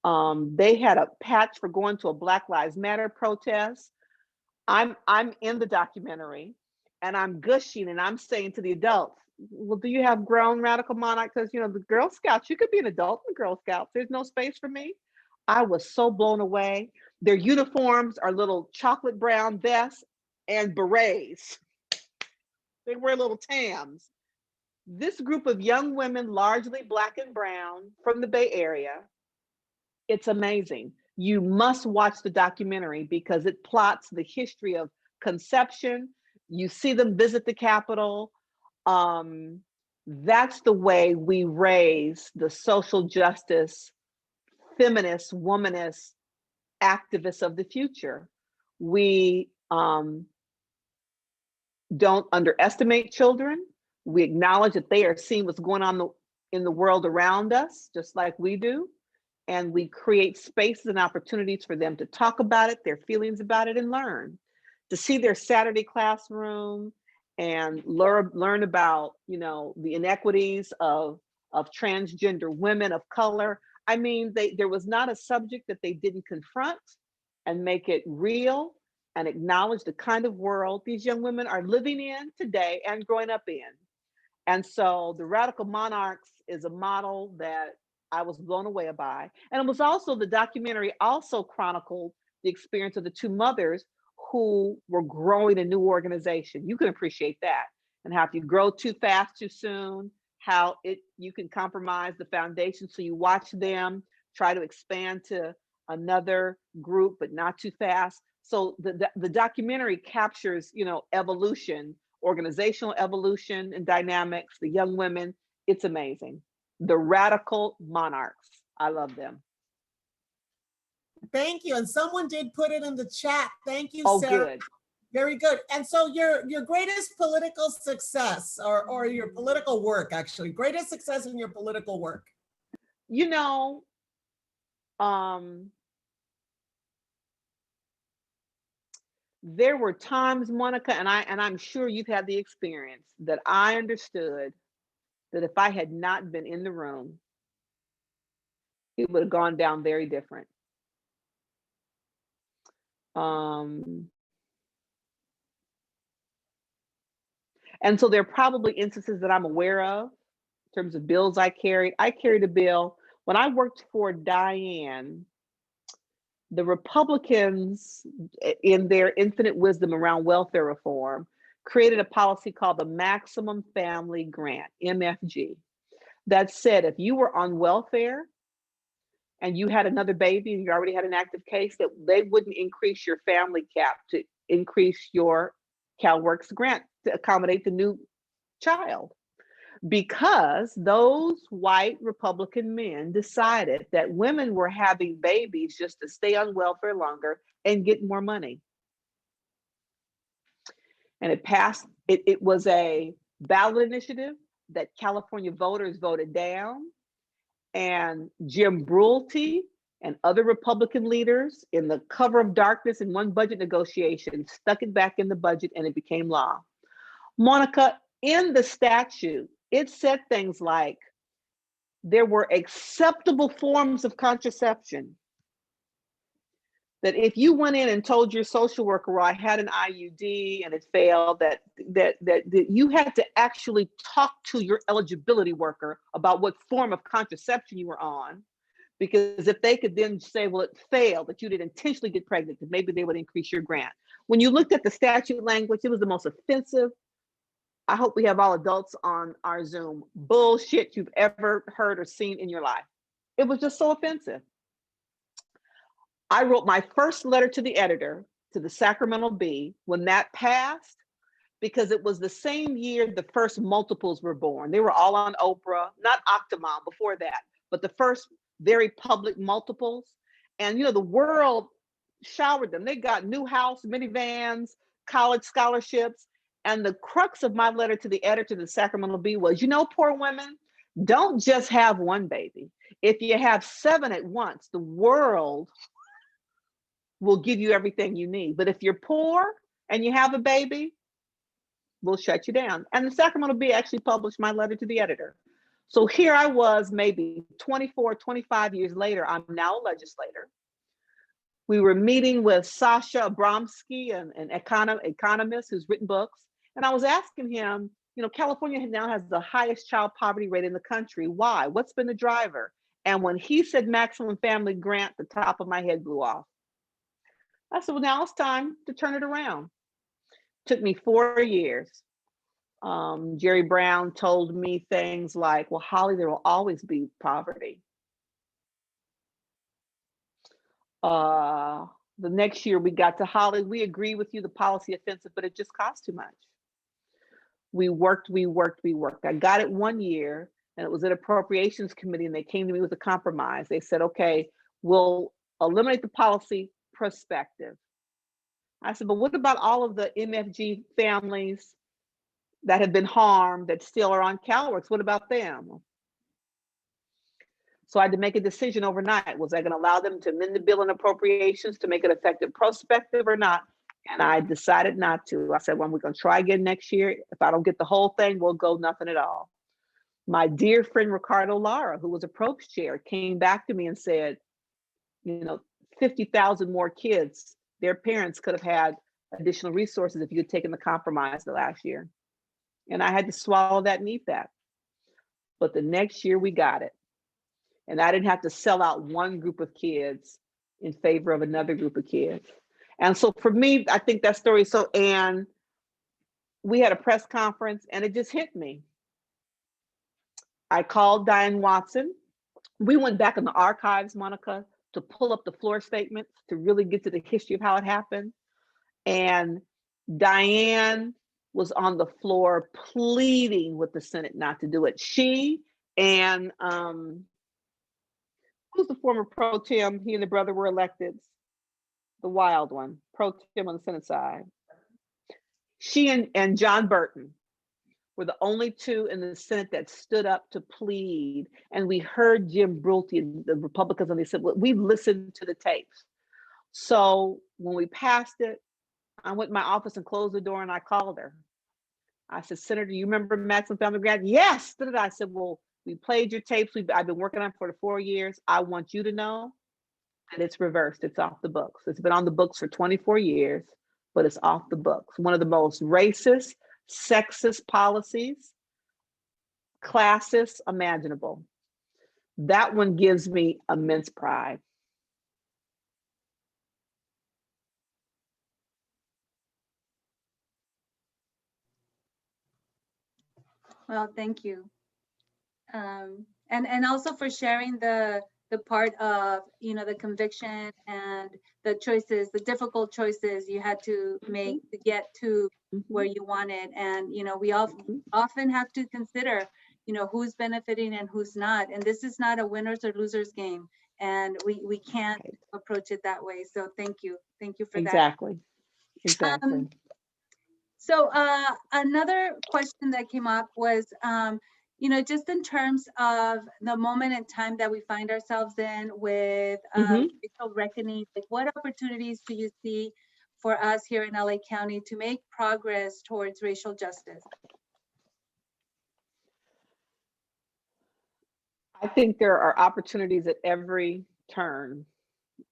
Speaker 4: They had a patch for going to a Black Lives Matter protest. I'm in the documentary and I'm gushing and I'm saying to the adults, well, do you have grown radical monarchs? Because, the Girl Scouts, you could be an adult in the Girl Scouts. There's no space for me. I was so blown away. Their uniforms are little chocolate brown vests and berets. They wear little tams. This group of young women, largely Black and brown from the Bay Area, it's amazing. You must watch the documentary because it plots the history of conception. You see them visit the Capitol. That's the way we raise the social justice, feminist, womanist activists of the future. We don't underestimate children. We acknowledge that they are seeing what's going on in the world around us, just like we do. And we create spaces and opportunities for them to talk about it, their feelings about it, and learn. To see their Saturday classroom and learn about, the inequities of of transgender women of color. I mean, there was not a subject that they didn't confront and make it real and acknowledge the kind of world these young women are living in today and growing up in. And so the Radical Monarchs is a model that I was blown away by. And it was also, the documentary also chronicled the experience of the two mothers who were growing a new organization. You can appreciate that. And how if you grow too fast too soon, how you can compromise the foundation. So you watch them try to expand to another group, but not too fast. So the documentary captures, evolution, organizational evolution and dynamics, the young women. It's amazing. The Radical Monarchs. I love them.
Speaker 2: Thank you. And someone did put it in the chat. Thank you,
Speaker 4: Oh,
Speaker 2: Sarah.
Speaker 4: good.
Speaker 2: Very good. And so your greatest political success, or your political work, actually, greatest success in your political work.
Speaker 4: There were times, Monica, and I'm sure you've had the experience, that I understood that if I had not been in the room, it would have gone down very different. And so there are probably instances that I'm aware of in terms of bills I carried. I carried a bill when I worked for Diane. The Republicans, in their infinite wisdom around welfare reform, created a policy called the Maximum Family Grant, MFG, that said if you were on welfare and you had another baby and you already had an active case, that they wouldn't increase your family cap to increase your CalWORKs grant to accommodate the new child. Because those white Republican men decided that women were having babies just to stay on welfare longer and get more money. And it passed. It was a ballot initiative that California voters voted down. And Jim Brulte and other Republican leaders, in the cover of darkness in one budget negotiation, stuck it back in the budget and it became law. Monica, in the statute, it said things like there were acceptable forms of contraception. That if you went in and told your social worker, well, I had an IUD and it failed, that you had to actually talk to your eligibility worker about what form of contraception you were on. Because if they could then say, well, it failed, that you didn't intentionally get pregnant, that maybe they would increase your grant. When you looked at the statute language, it was the most offensive, I hope we have all adults on our Zoom, bullshit you've ever heard or seen in your life. It was just so offensive. I wrote my first letter to the editor, to the Sacramento Bee, when that passed, because it was the same year the first multiples were born. They were all on Oprah, not Octomom before that, but the first very public multiples. And the world showered them. They got new house, minivans, college scholarships. And the crux of my letter to the editor of the Sacramento Bee was, poor women, don't just have one baby. If you have 7 at once, the world will give you everything you need. But if you're poor and you have a baby, we'll shut you down. And the Sacramento Bee actually published my letter to the editor. So here I was, maybe 24, 25 years later, I'm now a legislator. We were meeting with Sasha Abramsky, an economist who's written books. And I was asking him, California now has the highest child poverty rate in the country. Why? What's been the driver? And when he said maximum family grant, the top of my head blew off. I said, well, now it's time to turn it around. Took me 4 years. Jerry Brown told me things like, well, Holly, there will always be poverty. The next year we got to Holly, we agree with you, the policy offensive, but it just costs too much. We worked. I got it 1 year, and it was an appropriations committee, and they came to me with a compromise. They said, okay, we'll eliminate the policy prospective. I said, but what about all of the MFG families that have been harmed that still are on CalWORKs? What about them? So I had to make a decision overnight. Was I going to allow them to amend the bill in appropriations to make it effective prospective or not? And I decided not to. I said, well, we're going to try again next year. If I don't get the whole thing, we'll go nothing at all. My dear friend Ricardo Lara, who was a probes chair, came back to me and said, 50,000 more kids, their parents could have had additional resources if you had taken the compromise the last year. And I had to swallow that and eat that. But the next year we got it. And I didn't have to sell out one group of kids in favor of another group of kids. And so for me, I think that story, and we had a press conference and it just hit me. I called Diane Watson. We went back in the archives, Monica, to pull up the floor statements to really get to the history of how it happened. And Diane was on the floor pleading with the Senate not to do it. She and who's the former pro tem? He and the brother were elected. The wild one, pro tem on the Senate side. She and John Burton were the only two in the Senate that stood up to plead. And we heard Jim Brulte and the Republicans, and they said, well, we listened to the tapes. So when we passed it, I went to my office and closed the door and I called her. I said, Senator, you remember Maximum Family Grant? Yes. I said, well, we played your tapes. I've been working on it for 4 years. I want you to know that it's reversed. It's off the books. It's been on the books for 24 years, but it's off the books. One of the most racist, sexist policies, classist imaginable. That one gives me immense pride.
Speaker 1: Well, thank you. And also for sharing the part of, the conviction and the choices, the difficult choices you had to make to get to where you wanted. And, we often have to consider, who's benefiting and who's not. And this is not a winners or losers game. And we can't approach it that way. So thank you. Thank you for that.
Speaker 4: Exactly.
Speaker 1: So another question that came up was, just in terms of the moment in time that we find ourselves in with racial reckoning, like what opportunities do you see for us here in LA County to make progress towards racial justice?
Speaker 4: I think there are opportunities at every turn.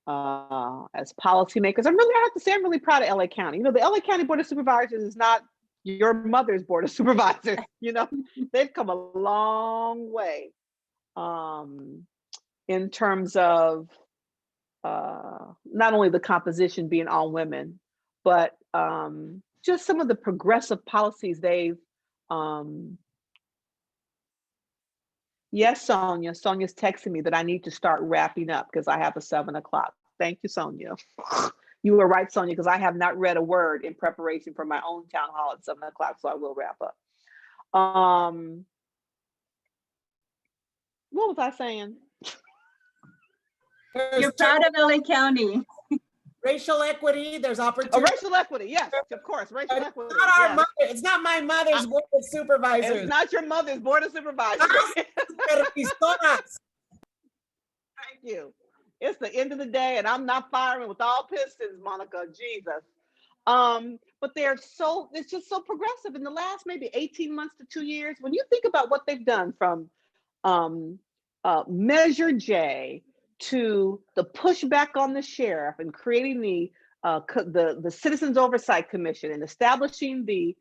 Speaker 4: As policymakers, I have to say, I'm really proud of LA County. The LA County Board of Supervisors is not your mother's Board of Supervisors. They've come a long way in terms of not only the composition being all women, but just some of the progressive policies they've yes, Sonia. Sonia's texting me that I need to start wrapping up because I have a 7 o'clock. Thank you, Sonia. You were right, Sonia, because I have not read a word in preparation for my own town hall at 7 o'clock, so I will wrap up. What was I saying?
Speaker 1: You're proud of LA County.
Speaker 2: Racial equity, there's opportunity.
Speaker 4: Racial equity, yes, of course, racial equity.
Speaker 2: Not our mother. It's not my mother's Board of Supervisors.
Speaker 4: It's not your mother's Board of Supervisors. Thank you. It's the end of the day and I'm not firing with all pistons, Monica, Jesus. But it's just so progressive in the last maybe 18 months to 2 years. When you think about what they've done from Measure J to the pushback on the sheriff and creating the Citizens Oversight Commission and establishing the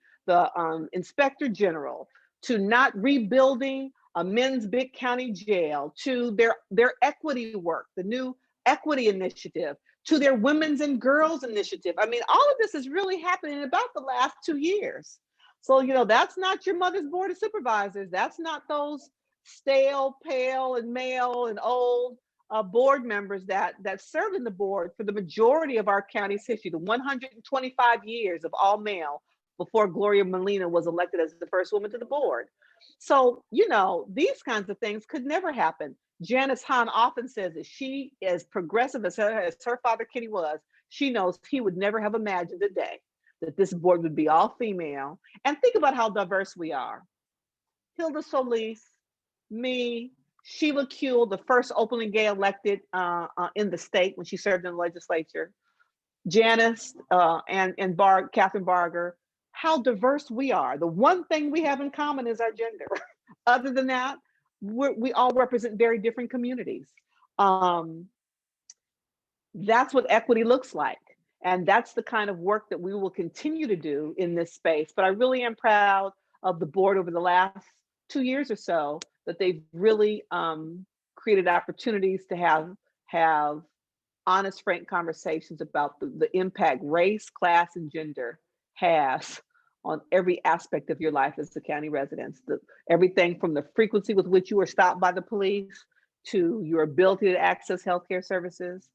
Speaker 4: Inspector General, to not rebuilding a men's big county jail, to their equity work, the new equity initiative, to their women's and girls initiative. I mean, all of this is really happening in about the last 2 years. So, that's not your mother's Board of Supervisors. That's not those stale, pale, and male and old board members that served in the board for the majority of our county's history, the 125 years of all male before Gloria Molina was elected as the first woman to the board. So, these kinds of things could never happen. Janice Hahn often says that she, as progressive as her father Kenny was, she knows he would never have imagined a day that this board would be all female. And think about how diverse we are. Hilda Solis, me, Sheila Kuehl, the first openly gay elected in the state when she served in the legislature, Janice and Catherine Barger, how diverse we are. The one thing we have in common is our gender. Other than that, we all represent very different communities. Um, that's what equity looks like. And that's the kind of work that we will continue to do in this space. But I really am proud of the board over the last 2 years or so that they've really created opportunities to have honest, frank conversations about the impact race, class, and gender has on every aspect of your life as a county resident. Everything from the frequency with which you are stopped by the police, to your ability to access healthcare services,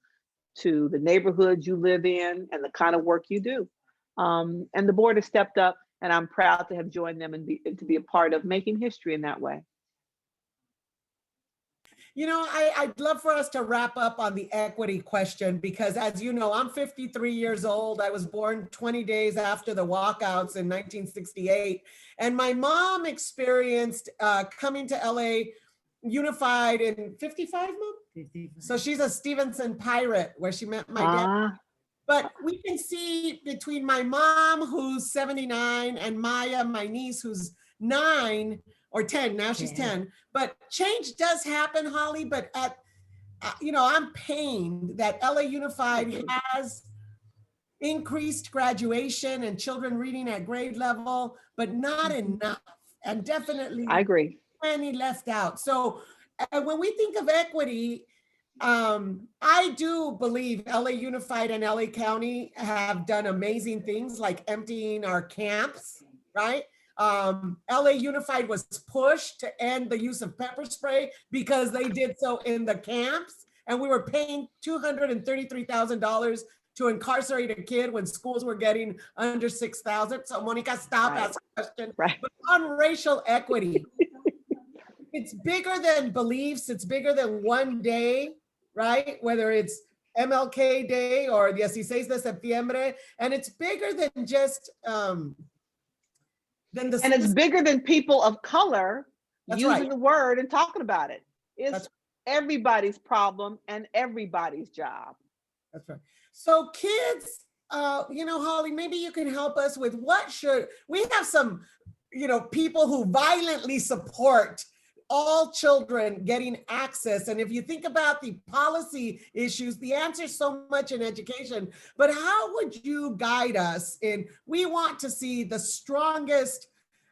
Speaker 4: to the neighborhoods you live in, and the kind of work you do. And the board has stepped up, and I'm proud to have joined them and to be a part of making history in that way.
Speaker 2: You know, I'd love for us to wrap up on the equity question, because as you know, I'm 53 years old. I was born 20 days after the walkouts in 1968. And my mom experienced coming to LA Unified in 55, Mom?
Speaker 3: 55.
Speaker 2: So she's a Stevenson pirate where she met my dad. But we can see between my mom, who's 79, and Maya, my niece, who's 9 or 10, now she's 10. But change does happen, Holly, but you know, I'm pained that LA Unified has increased graduation and children reading at grade level, but not enough. And definitely
Speaker 4: I agree.
Speaker 2: Many left out. So when we think of equity, I do believe LA Unified and LA County have done amazing things like emptying our camps, right? LA Unified was pushed to end the use of pepper spray because they did so in the camps, and we were paying $233,000 to incarcerate a kid when schools were getting under 6,000. So Monica, stop asking questions.
Speaker 4: Right.
Speaker 2: But on racial equity, it's bigger than beliefs. It's bigger than one day, right? Whether it's MLK Day or 16 de septiembre, and it's bigger than just
Speaker 4: and it's bigger than people of color using the word and talking about it. It's everybody's problem and everybody's job.
Speaker 2: That's right. So kids, you know, Holly, maybe you can help us with we have some, you know, people who violently support all children getting access. And if you think about the policy issues, the answer is so much in education, but how would you guide us we want to see the strongest,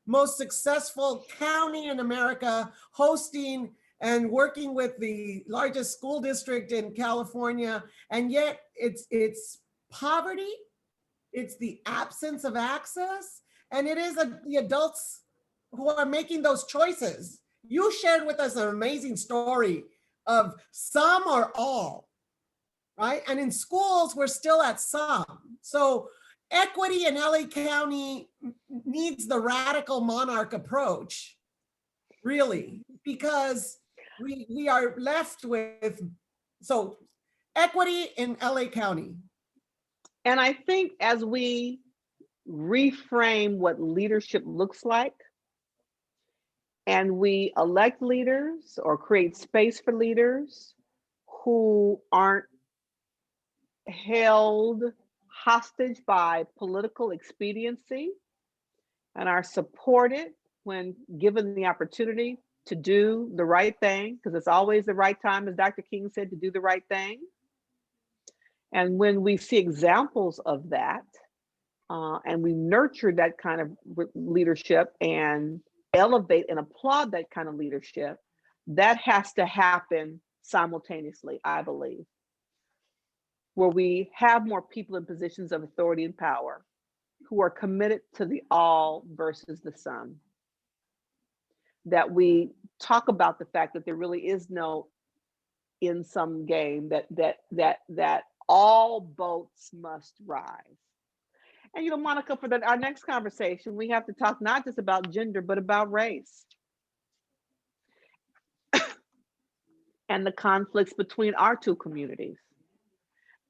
Speaker 2: most successful county in America hosting and working with the largest school district in California. And yet it's poverty, it's the absence of access, and it is the adults who are making those choices. You shared with us an amazing story of some or all, right? And in schools, we're still at some. So equity in LA County needs the radical monarch approach, really, because we are left with, so equity in LA County.
Speaker 4: And I think as we reframe what leadership looks like, and we elect leaders or create space for leaders who aren't held hostage by political expediency and are supported when given the opportunity to do the right thing, because it's always the right time, as Dr. King said, to do the right thing. And when we see examples of that, and we nurture that kind of leadership and elevate and applaud that kind of leadership, that has to happen simultaneously, I believe, where we have more people in positions of authority and power who are committed to the all versus the some. That we talk about the fact that there really is no in-sum game, that all boats must rise. And, you know, Monica, for our next conversation, we have to talk not just about gender, but about race and the conflicts between our two communities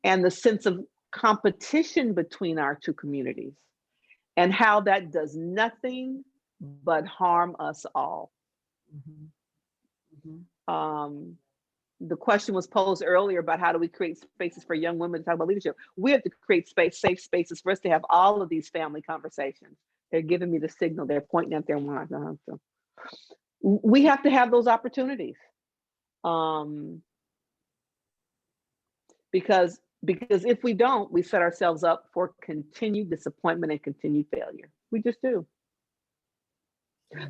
Speaker 4: and the sense of competition between our two communities and how that does nothing but harm us all.
Speaker 2: Mm-hmm. Mm-hmm.
Speaker 4: The question was posed earlier about how do we create spaces for young women to talk about leadership. We have to create safe spaces for us to have all of these family conversations. They're giving me the signal. They're pointing at their ones. So we have to have those opportunities. Because if we don't, we set ourselves up for continued disappointment and continued failure. We just do.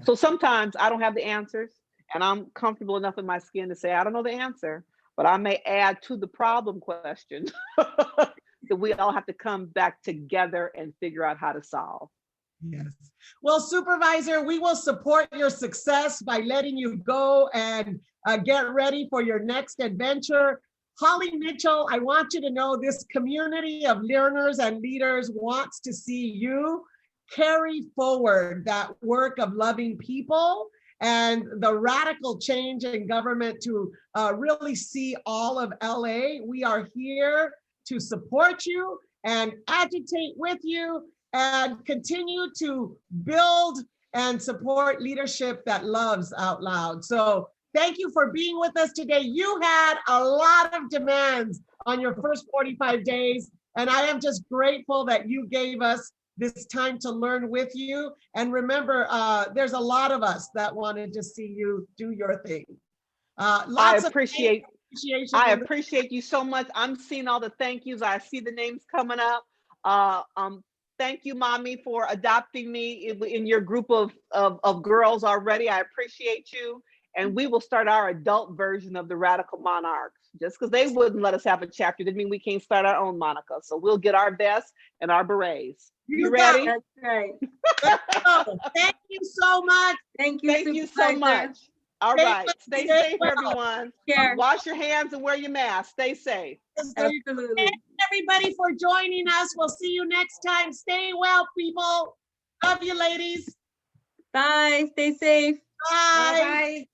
Speaker 4: So sometimes I don't have the answers, and I'm comfortable enough in my skin to say I don't know the answer, but I may add to the problem question that we all have to come back together and figure out how to solve.
Speaker 2: Yes. Well, Supervisor, we will support your success by letting you go and get ready for your next adventure. Holly Mitchell, I want you to know this community of learners and leaders wants to see you carry forward that work of loving people and the radical change in government to really see all of LA. We are here to support you and agitate with you and continue to build and support leadership that loves out loud. So thank you for being with us today. You had a lot of demands on your first 45 days, and I am just grateful that you gave us this time to learn with you. And remember, there's a lot of us that wanted to see you do your thing.
Speaker 4: I appreciate
Speaker 2: appreciation.
Speaker 4: you so much. I'm seeing all the thank yous. I see the names coming up. Thank you, Mommy, for adopting me in your group of girls already. I appreciate you. And we will start our adult version of the Radical Monarchs. Just because they wouldn't let us have a chapter didn't mean we can't start our own, Monica. So we'll get our vests and our berets. You ready?
Speaker 1: That's right.
Speaker 2: Thank you so much.
Speaker 1: Thank you.
Speaker 4: Thank you so much. All right. Stay safe, everyone.
Speaker 1: Care.
Speaker 4: Wash your hands and wear your mask. Stay safe.
Speaker 1: Absolutely.
Speaker 2: Thanks everybody for joining us. We'll see you next time. Stay well, people. Love you, ladies.
Speaker 1: Bye. Stay safe.
Speaker 2: Bye.
Speaker 3: Bye-bye.